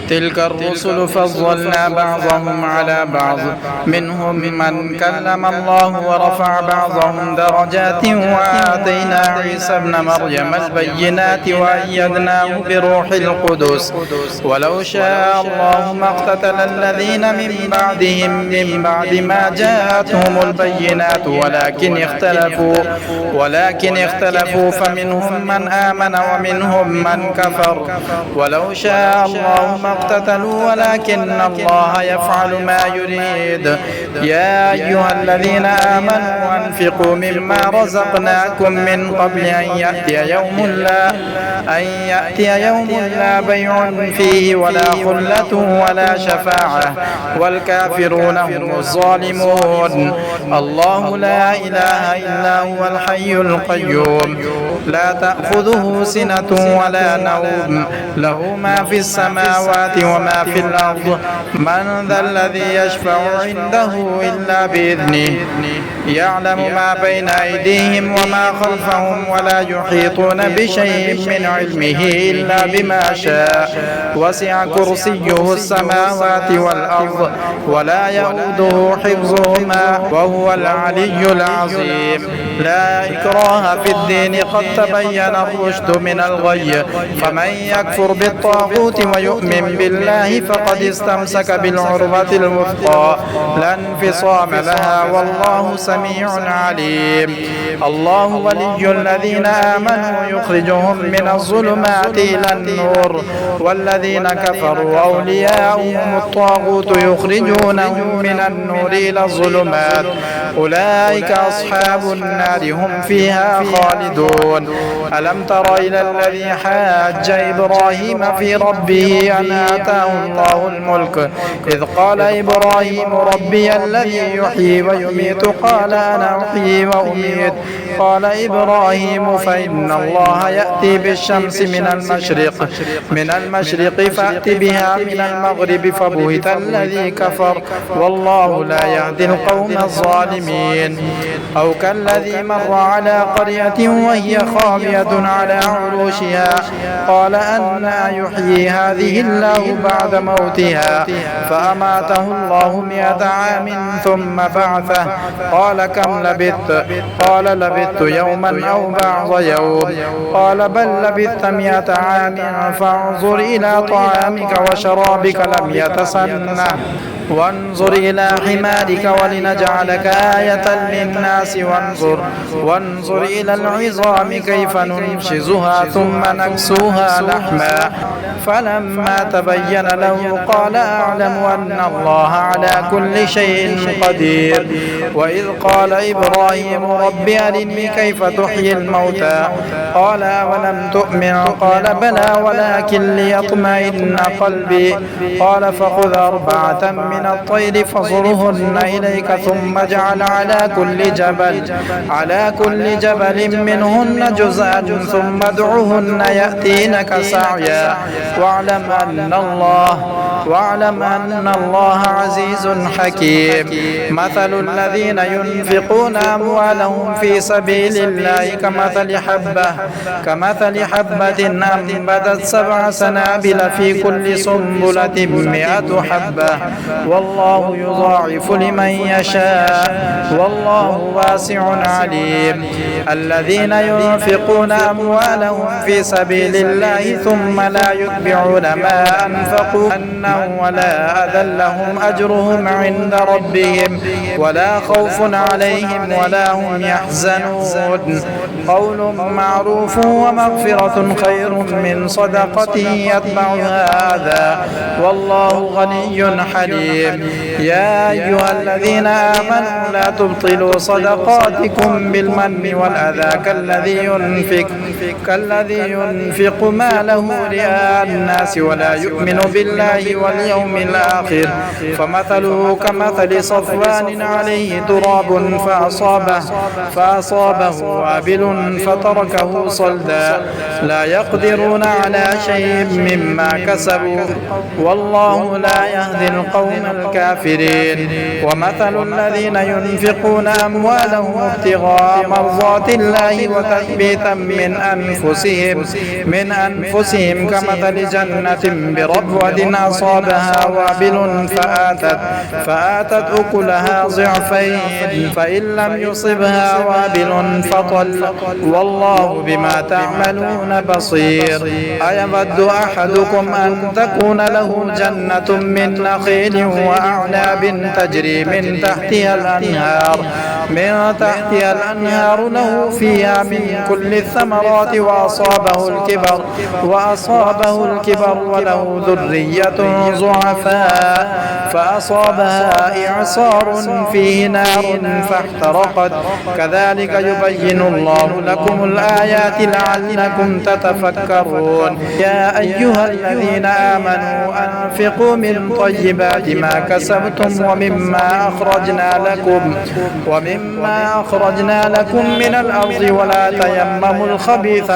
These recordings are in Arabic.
تلك الرسل فضلنا بعضهم على بعض منهم من كلم الله ورفع بعضهم درجات وآتينا عيسى ابن مريم البينات وأيدناه بروح القدس ولو شاء الله ما اقتتل الذين من بعدهم من بعد ما جاءتهم البينات ولكن اختلفوا فمنهم من آمن ومنهم من كفر ولو شاء الله ما اقتتلوا ولكن الله يفعل ما يريد. يا أيها الذين آمنوا أنفقوا مما رزقناكم من قبل أن يأتي يوم لا بيع فيه ولا خلة ولا شفاعة والكافرون هم الظالمون. الله لا إله إلا هو الحي القيوم لا تأخذه سنة ولا نوم له ما في السماوات وما في الأرض من ذا الذي يشفع عنده إلا بإذنه يعلم ما بين أيديهم وما خلفهم ولا يحيطون بشيء من علمه إلا بما شاء وسع كرسيه السماوات والأرض ولا يؤوده حفظهما وهو العلي العظيم. لا إكراه في الدين قد تبين الرشد من الغي فمن يكفر بالطاغوت ويؤمن بالله فقد استمسك بالعروة الوثقى لا انفصام لها والله سميع عليم. الله ولي الذين آمنوا يخرجهم من الظلمات إلى النور والذين كفروا أولياؤهم الطاغوت يخرجونهم من النور إلى الظلمات أولئك أصحاب النار هم فيها خالدون. ألم تر إلى الذي حاج إبراهيم في ربه أن آتاه الله الملك إذ قال إبراهيم ربي الذي يحيي ويميت قال أنا أحيي وأميت قال إبراهيم فإن الله يأتي بالشمس من المشرق فأت بها من المغرب فبهت الذي كفر والله لا يهدي القوم الظالمين. أو كالذي مر على قرية وهي خاوية على عروشها قال أنى يحيي هذه الله بعد موتها فأماته الله 100 عام ثم بعثه قال كم لبثت قال لبثت يوما أو بعض يوم قال بل لبثت 100 عام فانظر إلى طعامك وشرابك لم يتسنه وانظر إلى حمارك ولنجعلك آية للناس وانظر إلى العظام كيف ننشزها ثم نكسوها لحما فلما تبين له قال أعلم أن الله على كل شيء قدير. وإذ قال إبراهيم رب أرني كيف تحيي الموتى قال أولم تؤمن قال بلى ولكن ليطمئن قلبي قال فخذ 4 من الطير فصرهن إليك ثم اجعل على كل جبل منهن جزءا ثم ادعهن يأتينك سعيا واعلم أن الله عزيز حكيم. مثل الذين ينفقون أموالهم في سبيل الله كمثل حبة أنبتت 7 سنابل في كل سنبلة 100 حبة والله يضاعف لمن يشاء والله واسع عليم. الذين ينفقون أموالهم في سبيل الله ثم لا يتبعون ما أنفقوا ولا أذى لهم أجرهم عند ربهم ولا خوف عليهم ولا هم يحزنون. قول معروف ومغفرة خير من صدقة يتبعها أذى والله غني حليم. يا أيها الذين آمنوا لا تبطلوا صدقاتكم بالمن والأذى كالذي ينفق ماله رئاء الناس ولا يؤمن بالله واليوم الآخر فمثله كمثل صفوان عليه تراب فأصابه وابل فتركه صلدا لا يقدرون على شيء مما كسبوا والله لا يهدي القوم الكافرين. ومثل الذين ينفقون أموالهم ابتغاء مرضات الله وتثبيتا من أنفسهم كمثل جنة بربوة أصابها وابل فآتت أكلها ضعفين فإن لم يصبها وابل فطل والله بما تعملون بصير. أيود أحدكم أن تكون له جنة من نخيل وأعناب تجري من تحتها الأنهار له فيها من كل الثمرات وأصابه الكبر وله ذرية ضعفاء فأصابها إعصار فيه نار فاحترقت كذلك يبين الله لكم الآيات لعلكم تتفكرون. يا أيها الذين آمنوا أنفقوا من طيبات ما كسبتم ومما أخرجنا لكم من الأرض ولا تيمموا الخبيث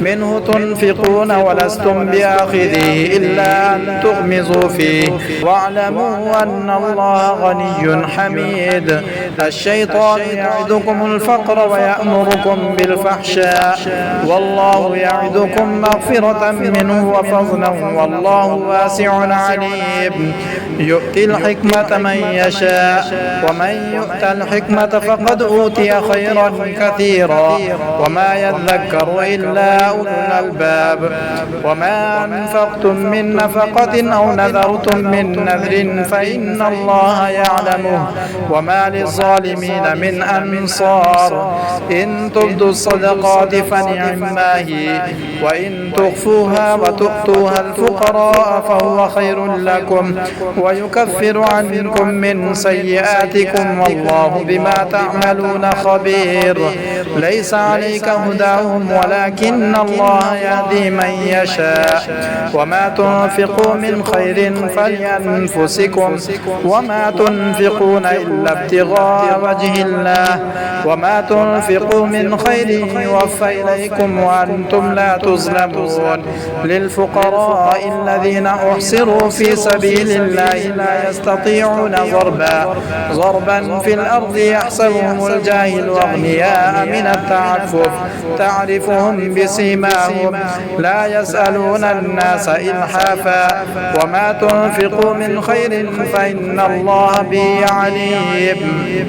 منه تنفقون ولستم بآخذيه إلا أن تغمزوا فيه واعلموا أن الله غني حميد. الشيطان يعدكم الفقر ويأمركم بالفحشاء والله يعدكم مغفرة منه وفضلا والله واسع عليم. يؤتي الحكمة من يشاء ومن يؤت الحكمة فقد أوتي خيرا كثيرا وما يذكر إلا أولو الألباب. وما أنفقتم من نفقة أو نذرتم من نذر فإن الله يعلمه وما للظالمين من أنصار. إن تبدوا الصدقات فنعما هي وإن تخفوها وتؤتوها الفقراء فهو خير لكم ويكفر عنكم من سيئاتكم والله بما تعملون خبير. ليس عليك هداهم ولكن الله يهدي من يشاء. وما تنفقوا من خير فلأنفسكم وما تنفقون إلا ابتغاء وجه الله وما تنفقوا من خير يوفى إليكم وأنتم لا تظلمون. للفقراء الذين أحصروا في سبيل الله لا يستطيعون ضربا في الأرض يحسبهم الجاهل أغنياء من التعفف تعرفهم بسيماهم لا يسألون الناس إلحافا وما تنفقوا من خير فإن الله به عليم.